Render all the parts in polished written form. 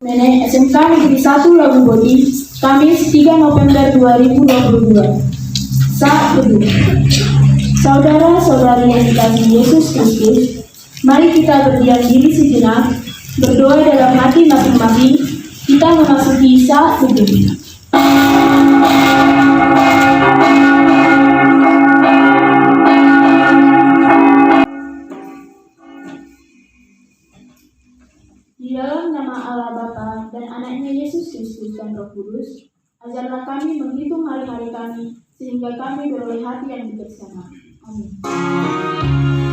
Nenek SMK Negeri 1 Labu Bodi, Kamis 3 November 2022. Saat Teduh. Saudara-saudari yang dikasihi Yesus Kristus, mari kita berdiam diri sejenak, berdoa dalam hati masing-masing, kita memasuki saat teduh. Di dalam nama Allah Bapa dan Anaknya Yesus Kristus dan Roh Kudus, ajarlah kami menghitung hari-hari kami, sehingga kami beroleh hati yang bijaksana. Amin. Doa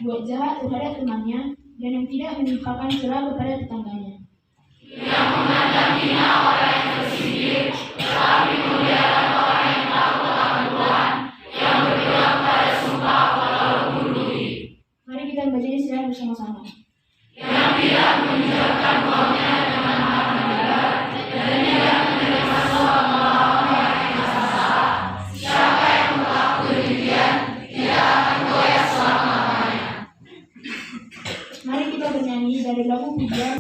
berbuat jahat terhadap temannya, dan yang tidak menimpakan cela kepada tetangganya. Yang menghadapinya orang yang tersindir, tetapi memelihara orang yang takut akan Tuhan, yang berpegang pada sumpah walau berduri. Mari kita baca secara bersama-sama. Yang tidak menunjukkan uangnya dengan harta benar, dan tidak menerima suap melawan orang yang bersalah. Siapa yang berlaku demikian tidak akan goyah selama-lamanya. Mari kita bernyanyi dari lagu pujian.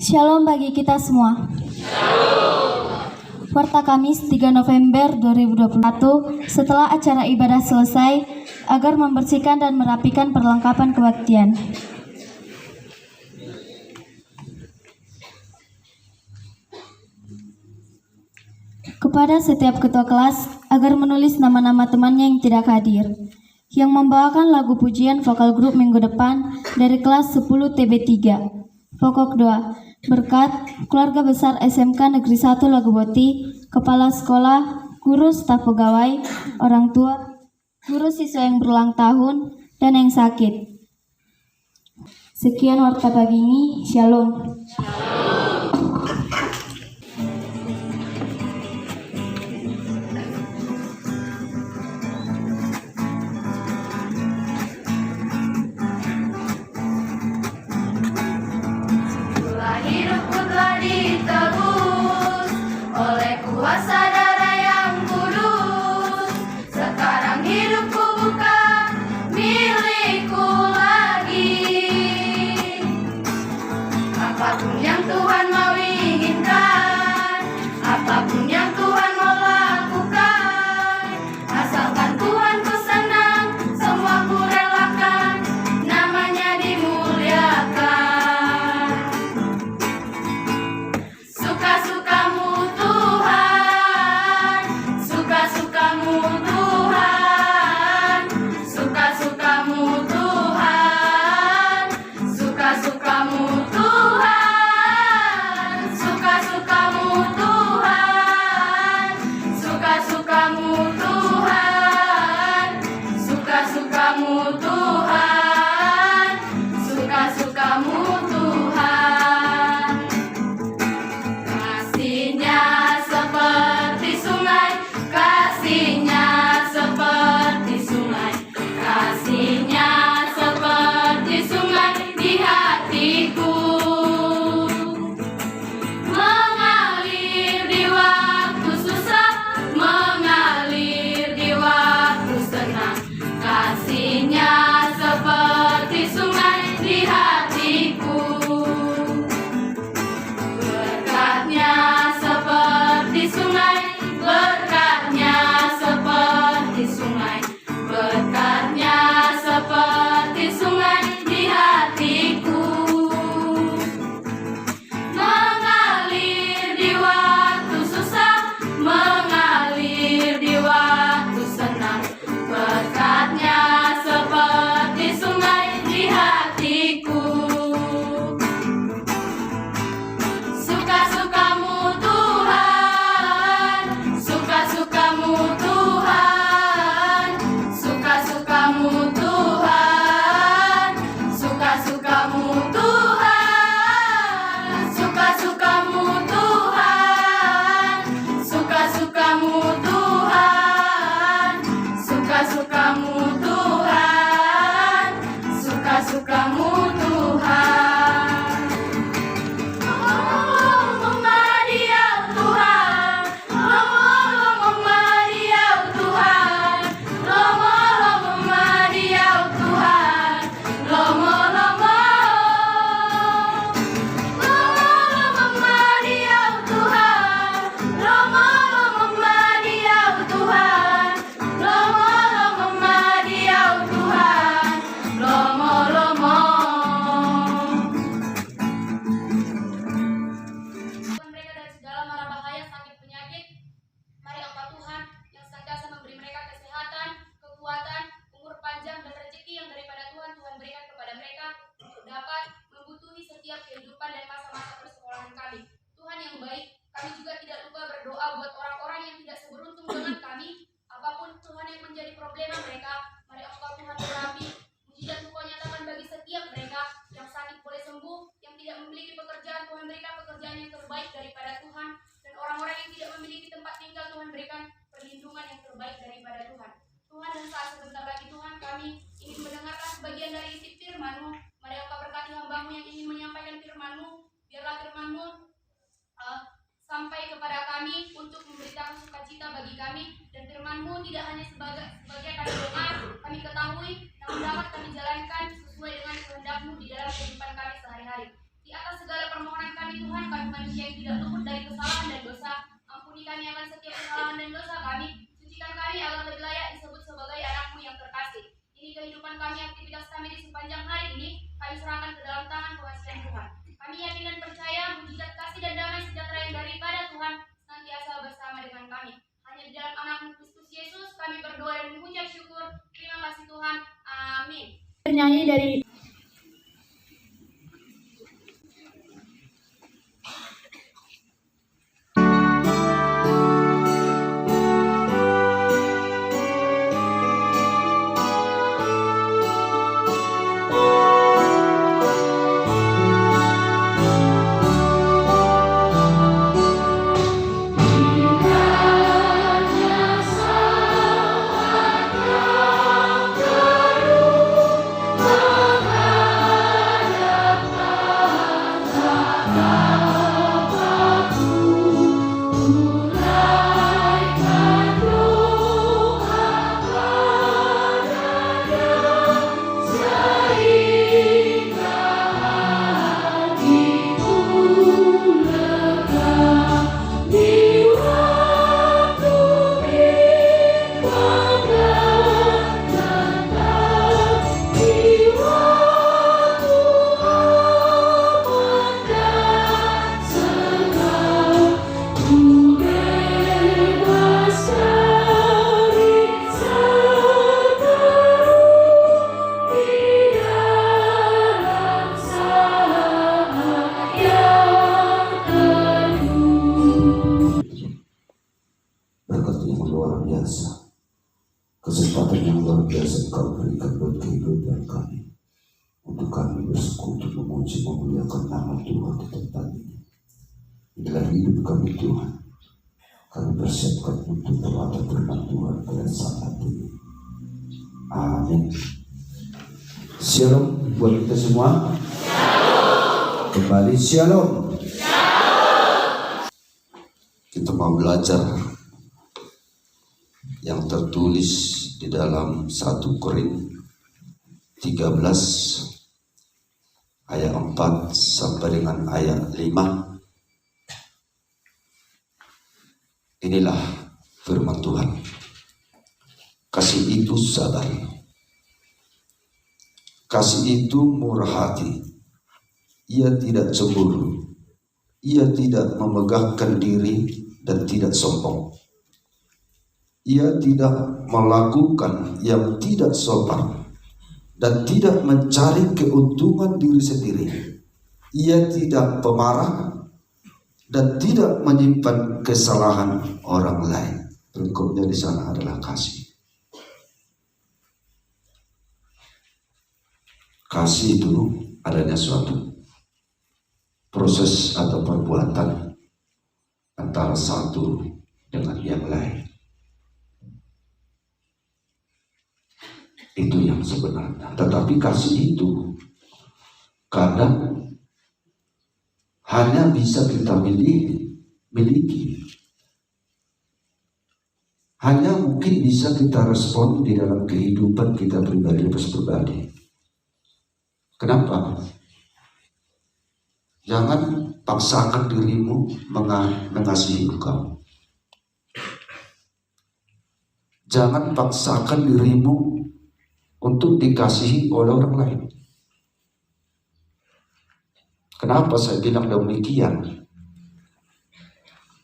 Shalom bagi kita semua. Warta Kamis 3 November 2021, setelah acara ibadah selesai, agar membersihkan dan merapikan perlengkapan kebaktian. Kepada setiap ketua kelas, agar menulis nama-nama temannya yang tidak hadir. yang membawakan lagu pujian vokal grup minggu depan dari kelas 10 TB3. Pokok doa, berkat keluarga besar SMK Negeri 1 Laguboti, kepala sekolah, guru, staf pegawai, orang tua, guru siswa yang berulang tahun, dan yang sakit. Sekian warta pagi ini, Shalom. Hidupku telah ditebus oleh kuasa darah yang kudus. Sekarang hidupku bukan milikku lagi. Apapun yang Tuhan mau inginkan, apapun yang Tuhan mau lakukan, asalkan Tuhan ku senang, semua ku relakan, namanya dimuliakan. Suka-sukamu Tuhan, suka-sukamu Tuhan, suka-sukamu Tuhan, suka-sukamu Tuhan, suka-sukamu Tuhan, suka-sukamu Tuhan, suka-sukamu Tuhan, suka-sukamu Tuhan. Kasihnya seperti sungai, kasihnya seperti sungai, kasihnya seperti sungai di hatiku, mengalir di waktu susah, mengalir di waktu senang. Kasihnya seperti sungai di hatiku, berkatnya seperti sungai, berkatnya seperti sungai, berkatnya seperti sungai di hatiku, mengalir di waktu susah, mengalir di waktu senang. Berkatnya seperti sungai di hatiku. Suka-sukamu Tuhan, suka-sukamu Tuhan, suka-sukamu Tuhan, suka-sukamu Tuhan, suka-sukamu Tuhan, suka-sukamu Tuhan, suka-sukamu Tuhan, suka-sukamu Tuhan. Lama dia Tuhan, lama dia Tuhan, lama dia Tuhan, lama dia Tuhan, lama dia Tuhan, lama dia Tuhan, lama. Mereka dari segala mara bahaya, sakit, penyakit. Mari Engkau Tuhan yang senantiasa memberi mereka kesehatan, kekuatan, umur panjang, dan rezeki yang daripada Tuhan berikan kepada mereka untuk dapat membutuhi setiap kehidupan dan masa-masa persekolahan kami. Tuhan yang baik, kami juga tidak lupa berdoa buat orang-orang yang tidak seberuntung dengan kami. Apapun Tuhan yang menjadi problema mereka, mari Engkau Tuhan urapi. Mujizat Engkau nyatakan bagi setiap mereka yang sakit boleh sembuh, yang tidak memiliki pekerjaan Tuhan berikan pekerjaan yang terbaik daripada Tuhan, dan orang-orang yang tidak memiliki tempat tinggal Tuhan berikan perlindungan yang terbaik daripada Tuhan. Tuhan, dan saat sebentar lagi Tuhan kami ingin mendengarkan sebagian dari isi firman-Mu. Mari Engkau berkati hamba-Mu yang ingin menyampaikan firman-Mu. Biarlah firman-Mu sampai kepada kami untuk memberitakan sukacita bagi kami, dan firman-Mu tidak hanya sebagai kami dengar, kami ketahui, namun dapat kami jalankan sesuai dengan kehendak-Mu di dalam kehidupan kami sehari-hari. Di atas segala permohonan kami Tuhan, kami manusia yang tidak luput dari kesalahan dan dosa, ampuni kami akan setiap kesalahan dan dosa kami, sucikan kami agar lebih layak disebut sebagai anak-Mu yang terkasih. Ini kehidupan kami, aktivitas kami di sepanjang hari ini, kami serahkan ke dalam tangan pengasihan Tuhan. Kami yakin dan percaya mujizat kasih dan damai sejahtera yang daripada Tuhan senantiasa bersama dengan kami. Hanya di dalam anak-Mu Kristus Yesus kami berdoa dan mengucap syukur. Terima kasih Tuhan. penyanyi dari berkat yang luar biasa, kesempatan yang luar biasa Engkau berikan buat kehidupan kami, untuk kami bersekutu memuji memuliakan nama Tuhan di tempat ini. Inilah hidup kami Tuhan, kami persiapkan untuk berada firman Tuhan pada saat ini. Amin. Shalom buat kita semua. Kembali shalom. Kita mau belajar yang tertulis di dalam 1 Korintus 13 ayat 4 sampai dengan ayat 5. Inilah firman Tuhan. Kasih itu sabar. Kasih itu murah hati. Ia tidak cemburu. Ia tidak memegahkan diri dan tidak sombong. Ia tidak melakukan yang tidak sopan dan tidak mencari keuntungan diri sendiri. Ia tidak pemarah dan tidak menyimpan kesalahan orang lain. Berikutnya di sana adalah kasih. Kasih itu adanya suatu proses atau perbuatan antara satu dengan yang lain. Itu yang sebenarnya. Tetapi kasih itu kadang hanya bisa kita miliki. Hanya mungkin bisa kita respon di dalam kehidupan kita pribadi. Kenapa? Jangan paksakan dirimu mengasihi engkau. Jangan paksakan dirimu untuk dikasihi oleh orang lain. Kenapa saya bilang demikian?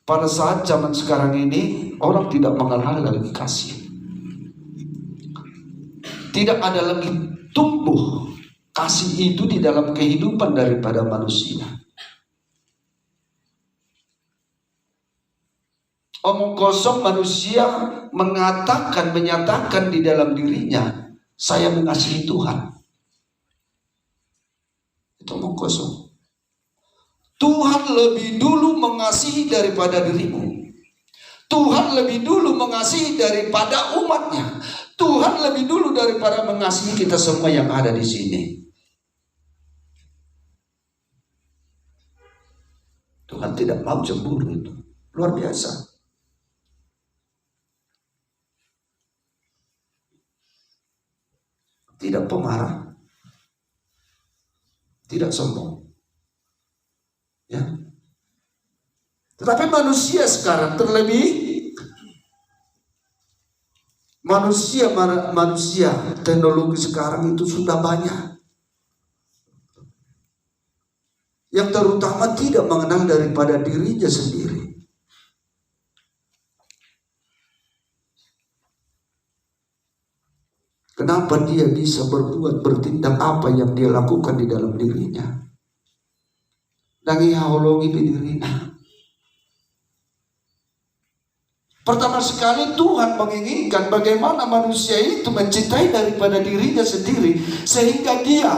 Pada saat zaman sekarang ini, orang tidak mengenal lagi kasih. Tidak ada lagi tumbuh kasih itu di dalam kehidupan daripada manusia. Omong kosong manusia menyatakan di dalam dirinya, saya mengasihi Tuhan. Itu omong kosong. Tuhan lebih dulu mengasihi daripada dirimu. Tuhan lebih dulu mengasihi daripada umatnya. Tuhan lebih dulu daripada mengasihi kita semua yang ada di sini. Tuhan tidak mau cemburu itu. Luar biasa. Tidak pemarah. Tidak sombong. Ya. Tetapi manusia sekarang terlebih manusia teknologi sekarang itu sudah banyak yang terutama tidak mengenal daripada dirinya sendiri. Kenapa dia bisa bertindak apa yang dia lakukan di dalam dirinya? Dangi haologi di dirinya. Pertama sekali Tuhan menginginkan bagaimana manusia itu mencintai daripada dirinya sendiri, sehingga dia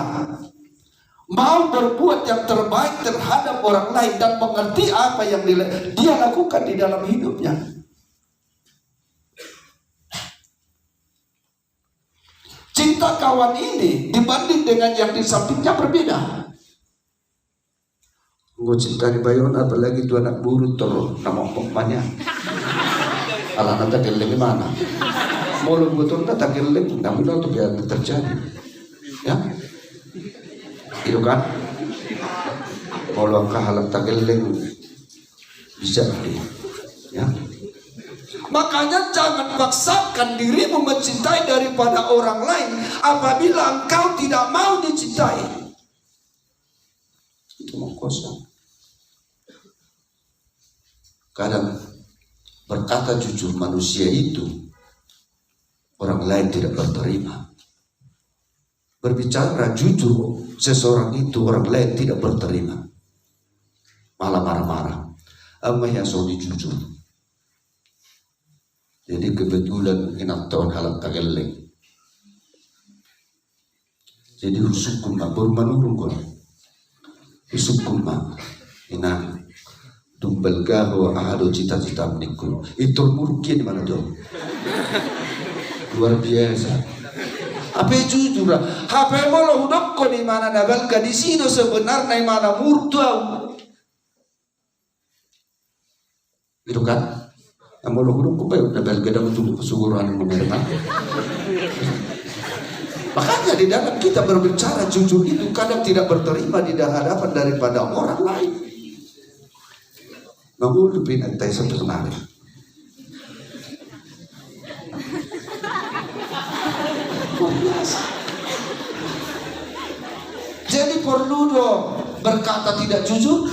mau berbuat yang terbaik terhadap orang lain dan mengerti apa yang dia lakukan di dalam hidupnya. Cinta kawan ini dibanding dengan yang di sampingnya berbeda. Gue cinta di Bayon, apalagi itu anak buru terus nama pokoknya. Alah nanti keleng mana? Mau lu betul nanti keleng, namun itu biar terjadi, ya, itu kan? Mau lu angka halang tak keleng bisa, ya. Makanya jangan paksakan dirimu mencintai daripada orang lain apabila engkau tidak mau dicintai. Itu mau kosong. Kadang berkata jujur manusia itu orang lain tidak berterima. Berbicara jujur seseorang itu orang lain tidak berterima, malah marah-marah. Amma yang so jujur. Jadi kebetulan enak tahun halak tageleng. Jadi husukum ma bermanurung kon. Husukum ma enak tumbal gaho ahado cita-cita menikul. Itu mungkin mana dong? Luar biasa. Apa jujur? HP mo lo hudok ko di mana nabal ka di sino sebenarnya mana murtau. Gitu kan? Amo lo hudok ko ba nabal ka daw untuk kesuguran menerima. Makanya di dalam kita berbicara jujur itu kadang tidak berterima di hadapan daripada orang lain. Namun lebih nanti sebenarnya. Jadi perlu dong berkata tidak jujur.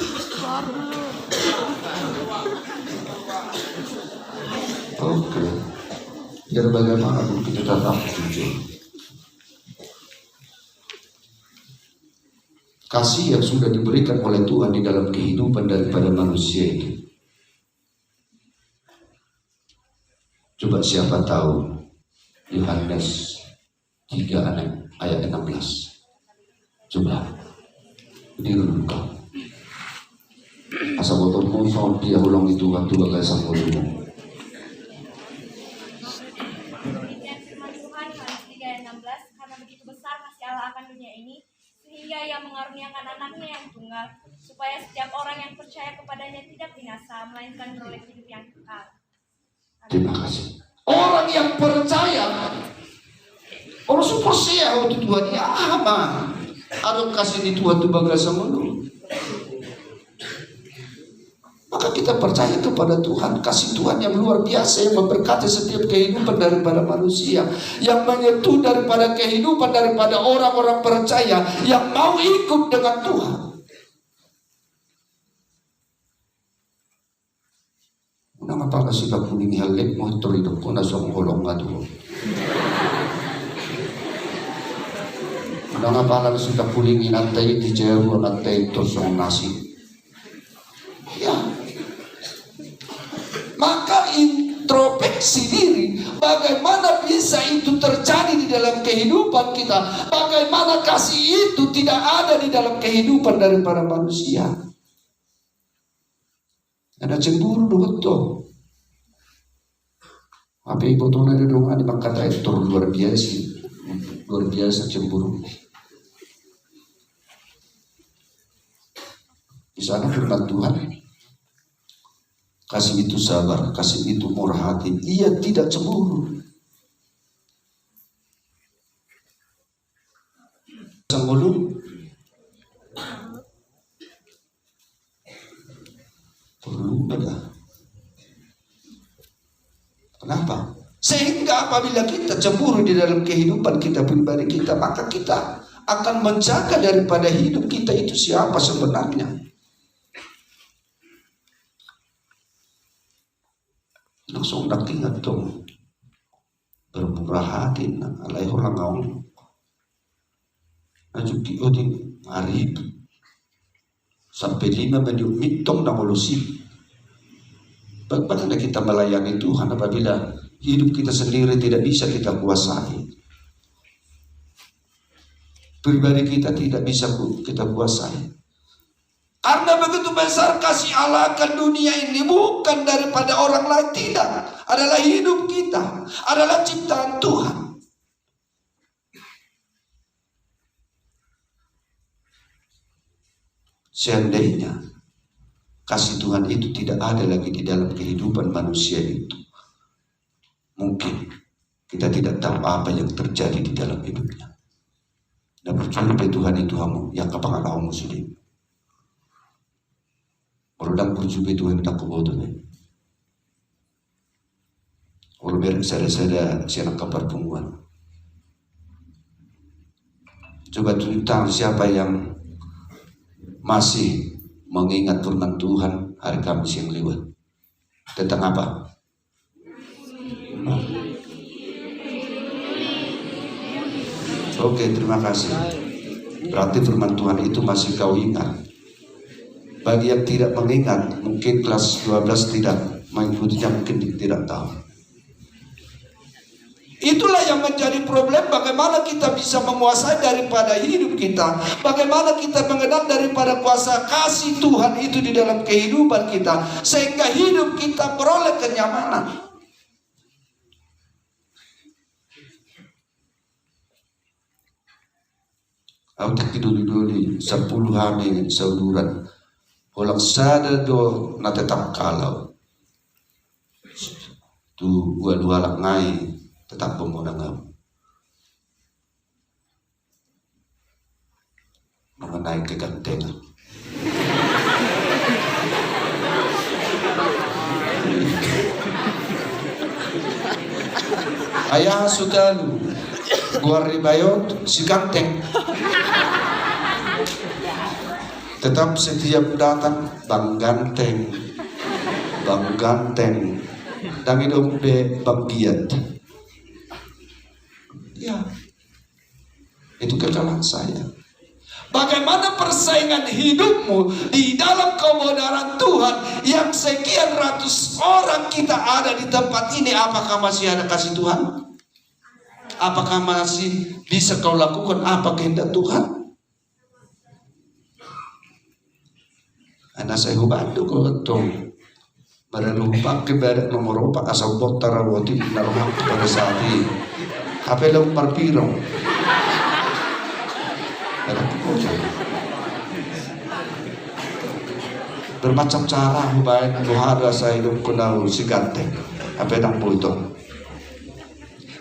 Oke. Jadi bagaimana kita tetap jujur? Kasih yang sudah diberikan oleh Tuhan di dalam kehidupan daripada manusia itu. Coba siapa tahu Yohanes 3 ayat 16. Coba dulu kau. Asal botolmu soal dia ulang itu waktu bagai sang dulu. Firman Tuhan Yohanes 3 ayat 16, karena begitu besar kasih Allah akan dunia ini, sehingga Ia mengaruniakan anaknya yang tunggal, supaya setiap orang yang percaya kepadanya tidak binasa, melainkan beroleh hidup yang kekal. Terima kasih. Orang yang percaya, orang percaya waktu Tuhan ya apa? Ada kasih di Tuhan itu bagasa mulu. Maka kita percaya kepada Tuhan, kasih Tuhan yang luar biasa yang memberkati setiap kehidupan daripada manusia, yang menyentuh daripada kehidupan daripada orang-orang percaya yang mau ikut dengan Tuhan. Nang apa kasi ka kuning halek mo ito ko na sa holong nga doon. Nang apa kasi ka kuning inantay di jero nantay ito sa nasi. Ya. Maka introspeksi diri, bagaimana bisa itu terjadi di dalam kehidupan kita? Bagaimana kasih itu tidak ada di dalam kehidupan daripada manusia? Ada cemburu betul. Apa ibu tuh ada dong ada kata itu luar biasa cemburu. Di sana firman Tuhan, kasih itu sabar, kasih itu murah hati, ia tidak cemburu. Cemburu perlu ada. Kenapa? Sehingga apabila kita cemburu di dalam kehidupan kita pribadi kita, maka kita akan menjaga daripada hidup kita itu siapa sebenarnya. Langsung tak ingat dong, berbuat rahatin alai orang ngau ajuki odi arib sampai 5 menit mitong na molusi. Bagaimana kita melayani Tuhan apabila hidup kita sendiri tidak bisa kita kuasai? Pribadi kita tidak bisa kita kuasai. Karena begitu besar kasih Allah akan dunia ini, bukan daripada orang lain, tidak. Adalah hidup kita, adalah ciptaan Tuhan. Seandainya kasih Tuhan itu tidak ada lagi di dalam kehidupan manusia itu, mungkin kita tidak tahu apa yang terjadi di dalam hidupnya. Dan percuma Tuhan itu hamu yang kapan ada hamu sudah. Orang percuma Tuhan tak kebodoh ni. Orang merek sada siapa kabar pengumuman. Coba tentang siapa yang masih mengingat firman Tuhan hari Kamis yang lewat. Tentang apa? Oke, terima kasih. Berarti firman Tuhan itu masih kau ingat. Bagi yang tidak mengingat, mungkin kelas 12 tidak mengikutinya, mungkin tidak tahu. Itulah yang menjadi problem, bagaimana kita bisa menguasai daripada hidup kita, bagaimana kita mengenal daripada kuasa kasih Tuhan itu di dalam kehidupan kita, sehingga hidup kita beroleh kenyamanan. Aku tak dulu 10 hari sauduran, orang sadar do na tetap kalau tu dua lak ngai tetap pemenang mengenai kegantengan. Ayah sudah gua ribayot si ganteng. Tetap setiap datang bang ganteng, dan hidup be bang giat. Ya, itu kekalahan saya. Bagaimana persaingan hidupmu di dalam kebenaran Tuhan yang sekian ratus orang kita ada di tempat ini? Apakah masih ada kasih Tuhan? Apakah masih bisa kau lakukan apa kehendak Tuhan? Anak saya bantu kau ketong. Badan lupa kebadak nomor 4 asal bot tarawati naruh pada saat ini. HP lempar pirong. Bermacam cara baik Tuhan saya hidup kenal si ganteng. Apa yang putong.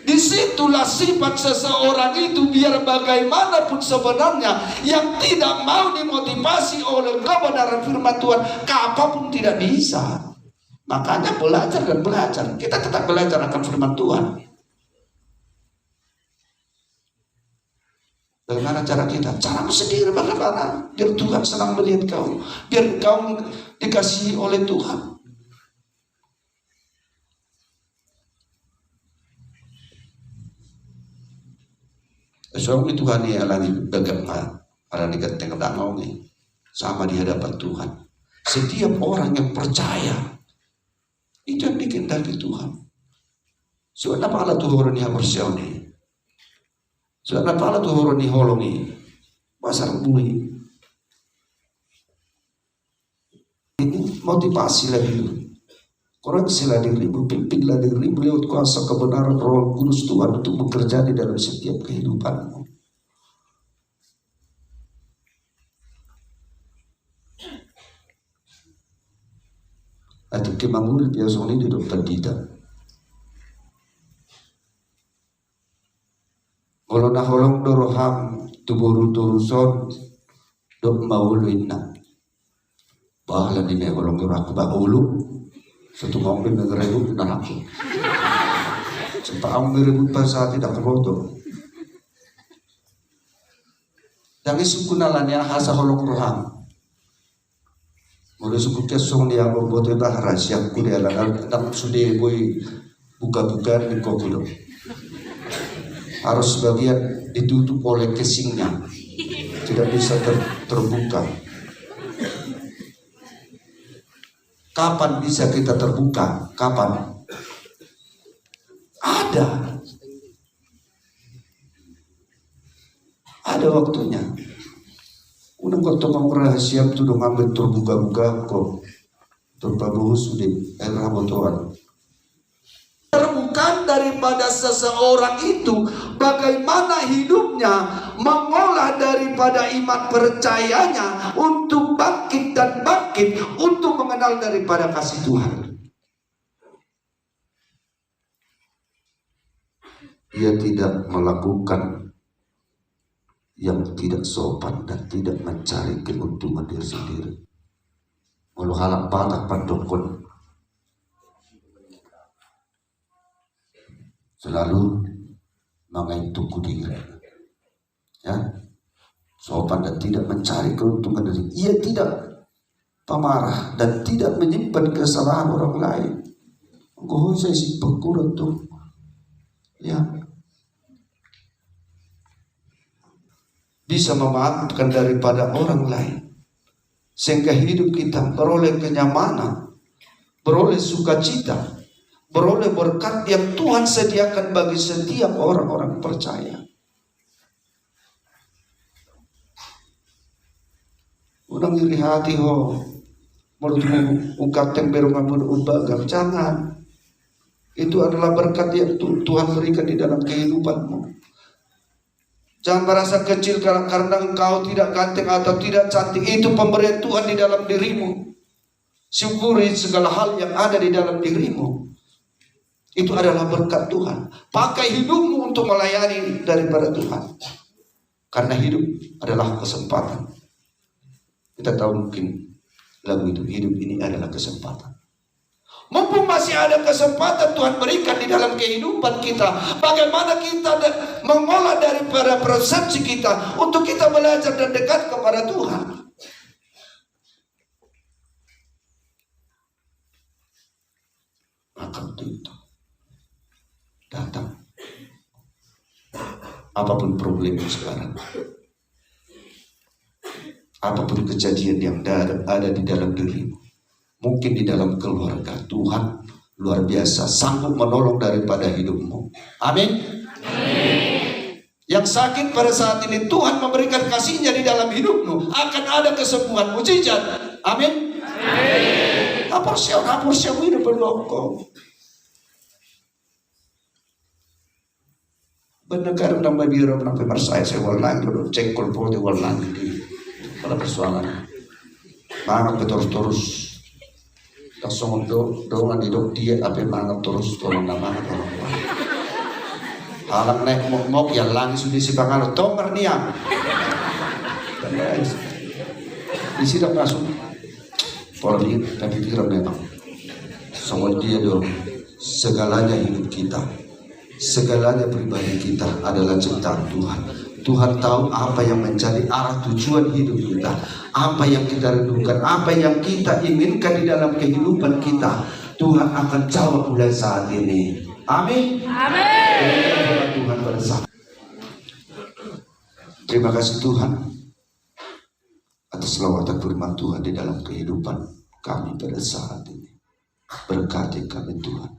Disitulah sifat seseorang itu, biar bagaimanapun sebenarnya yang tidak mau dimotivasi oleh kebenaran firman Tuhan, apapun tidak bisa. Makanya belajar dan belajar. Kita tetap belajar akan firman Tuhan. Bagaimana cara kita? Caramu sendiri bagaimana? Biar Tuhan senang melihat kau. Biar kau dikasihi oleh Tuhan. Suami Tuhan ni alani bagaimana? Alani keteng dangau ni sama di hadapan Tuhan. Setiap orang yang percaya itu yang dikehendaki Tuhan. Soalnya pala Tuhan ni habersiau ni. Soalnya pala Tuhan ni holongi pasar bui. Ini motivasi lagi. Koreksilah diri, berpimpinlah diri lewat kuasa kebenaran Roh Kudus Tuhan untuk bekerja di dalam setiap kehidupanmu. Atau kemangul biasa ini di depan kita. Kalau nak holong doroham tuburu turuson dok mauluina. Bahala ni me holong dorak baulu. Satu mobil ngerebut dan aku. Sepaang ngerebut pasal tidak keroto. Dari suku nalannya hasa holong rohang. Mulai suku kesong dia membuat bahara siap kuliah dan sudah boy buka-buka di kokulo. harus sebagian ditutup oleh casingnya, tidak bisa terbuka. Kapan bisa kita terbuka? Kapan? Ada waktunya. Unang kau tomang rahasia tu dong ambil terbuka-buka kok terbagus sudah era botoran. Terbuka daripada seseorang itu bagaimana hidupnya mengolah daripada iman percayanya untuk bangkit dan bangkit untuk mengenal daripada kasih Tuhan. Ia tidak melakukan yang tidak sopan dan tidak mencari keuntungan diri sendiri. Walau halak patah pandokon, selalu mengaituku diri, ya, sopan dan tidak mencari keuntungan diri. Ia tidak pemarah dan tidak menyimpan kesalahan orang lain. Gue saya si pengkurang tuh, ya, bisa memaafkan daripada orang lain, sehingga hidup kita beroleh kenyamanan, beroleh sukacita, beroleh berkat yang Tuhan sediakan bagi setiap orang-orang percaya. Unang iri hati ho, menurutmu ungkapkan berumah ubagam, jangan. Itu adalah berkat yang Tuhan berikan di dalam kehidupanmu. Jangan merasa kecil karena engkau tidak ganteng atau tidak cantik. Itu pemberian Tuhan di dalam dirimu. Syukuri segala hal yang ada di dalam dirimu. Itu adalah berkat Tuhan. Pakai hidupmu untuk melayani daripada Tuhan. Karena hidup adalah kesempatan. Kita tahu mungkin lagu itu, hidup ini adalah kesempatan. Mumpung masih ada kesempatan Tuhan berikan di dalam kehidupan kita, bagaimana kita mengolah daripada persepsi kita untuk kita belajar dan dekat kepada Tuhan. Maka itu datang apapun problemnya sekarang, apapun kejadian yang ada di dalam dirimu, mungkin di dalam keluarga, Tuhan luar biasa sanggup menolong daripada hidupmu. Amin. Yang sakit pada saat ini Tuhan memberikan kasih-Nya di dalam hidupmu, akan ada kesembuhan mujizat. Amin. Hapur siya hidup berlokong. Benar nama biro menampai marsaya saya walang dulu cekol po di walang di pada persoalan. Mangat terus. Langsung doang di dok dia apa mangat terus tolong nama orang. Alang naik mok yang langis sudah si bangalo tomer niang. Di sini masuk pola tapi pikiran memang. Sama dia dong segalanya hidup kita, segalanya pribadi kita adalah ciptaan Tuhan. Tuhan tahu apa yang menjadi arah tujuan hidup kita, apa yang kita rindukan, apa yang kita inginkan di dalam kehidupan kita. Tuhan akan jawab mulai saat ini. Amin. Amin. Tuhan bersama. Terima kasih Tuhan atas lawatan firman Tuhan di dalam kehidupan kami pada saat ini. Berkati kami Tuhan.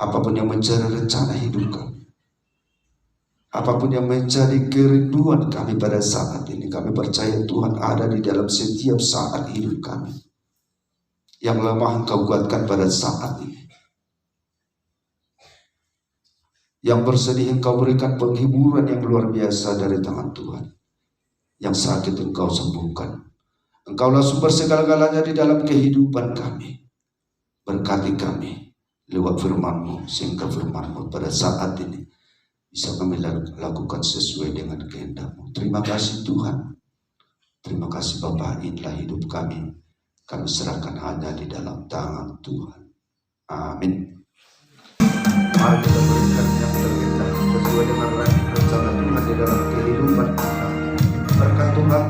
Apapun yang menjadi rencana hidup kami, apapun yang menjadi kerinduan kami pada saat ini, kami percaya Tuhan ada di dalam setiap saat hidup kami. Yang lemah Engkau kuatkan pada saat ini. Yang bersedih Engkau berikan penghiburan yang luar biasa dari tangan Tuhan. Yang sakit Engkau sembuhkan. Engkaulah sumber segala-galanya di dalam kehidupan kami. Berkati kami lewat firman-Mu, sehingga firman-Mu pada saat ini bisa kami lakukan sesuai dengan kehendak-Mu. Terima kasih Tuhan. Terima kasih Bapa, inilah hidup kami. Kami serahkan hanya di dalam tangan Tuhan. Amin. Mari kita berikan yang terkita sesuai dengan rencana Tuhan di dalam kehidupan kita. Berkat Tuhan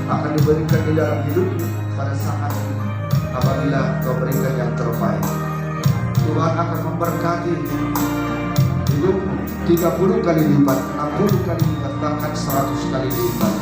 akan diberikan di dalam hidup pada saat ini. Apabila kau berikan yang terbaik, Tuhan akan memberkati di group 30 kali lipat, 60 kali lipat, bahkan 100 kali lipat.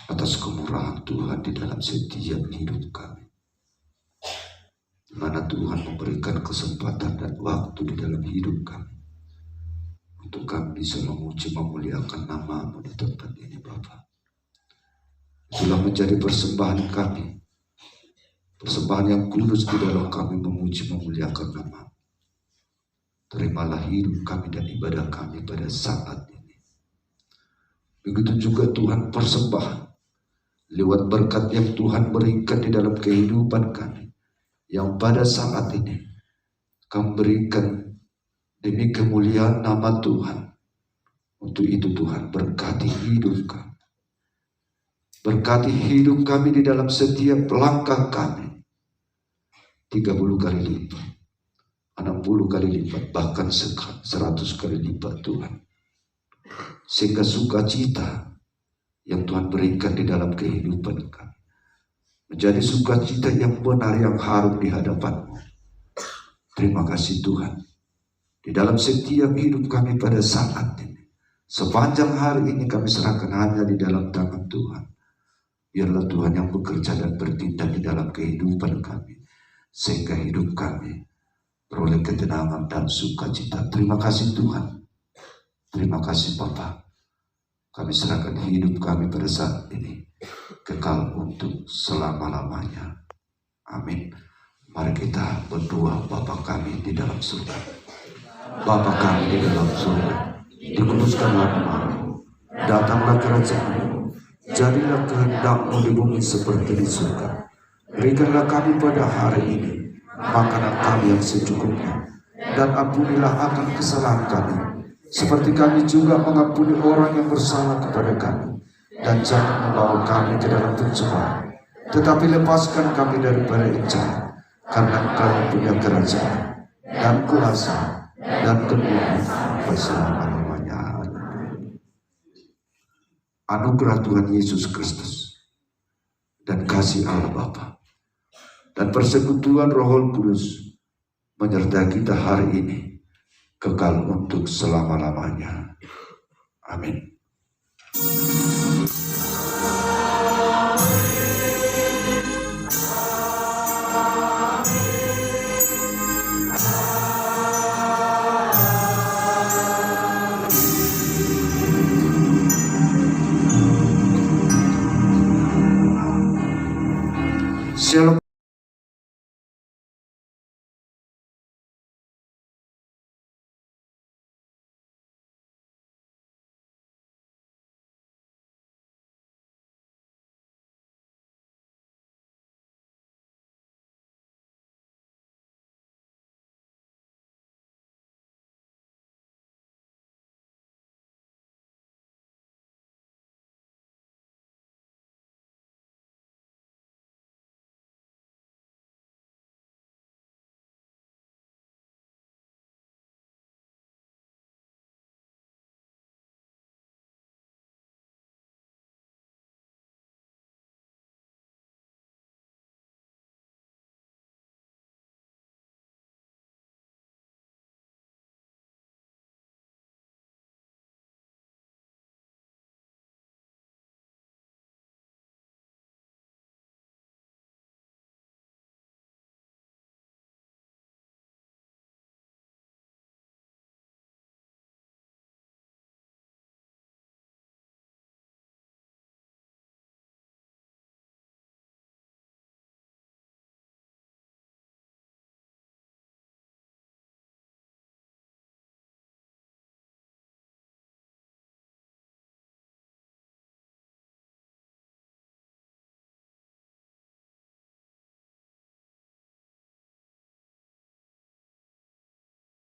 Atas kemurahan Tuhan di dalam setiap hidup kami, di mana Tuhan memberikan kesempatan dan waktu di dalam hidup kami untuk kami bisa memuji memuliakan nama-Mu di tempat ini, Bapa. Itulah menjadi persembahan kami, persembahan yang kudus di dalam kami memuji memuliakan nama. Terimalah hidup kami dan ibadah kami pada saat ini. Begitu juga Tuhan persembahan lewat berkat yang Tuhan berikan di dalam kehidupan kami, yang pada saat ini kami berikan demi kemuliaan nama Tuhan. Untuk itu Tuhan berkati hidup kami, berkati hidup kami di dalam setiap langkah kami, 30 kali lipat, 60 kali lipat, bahkan 100 kali lipat Tuhan. Sehingga sukacita yang Tuhan berikan di dalam kehidupan kami menjadi sukacita yang benar, yang harum di hadapan-Mu. Terima kasih Tuhan. Di dalam setiap hidup kami pada saat ini, sepanjang hari ini kami serahkan hanya di dalam tangan Tuhan. Biarlah Tuhan yang bekerja dan bertindak di dalam kehidupan kami, sehingga hidup kami beroleh ketenangan dan sukacita. Terima kasih Tuhan. Terima kasih Bapa. Kami serahkan hidup kami pada saat ini kekal untuk selama-lamanya. Amin. Mari kita berdoa. Bapa kami di dalam surga. Bapa kami di dalam surga, dikuduskanlah namamu, datanglah kerajaan-Mu, jadilah kehendak-Mu di bumi seperti di surga. Berikanlah kami pada hari ini makanan kami yang secukupnya, dan ampunilah akan kesalahan kami, seperti kami juga mengampuni orang yang bersalah kepada kami. Dan jangan membawa kami ke dalam pencobaan, tetapi lepaskan kami daripada yang jahat, karena Engkau yang punya kerajaan dan kuasa dan kemuliaan selama-lamanya. Anugerah Tuhan Yesus Kristus dan kasih Allah Bapa dan persekutuan Roh Kudus menyertai kita hari ini kekal untuk selama-lamanya. Amin.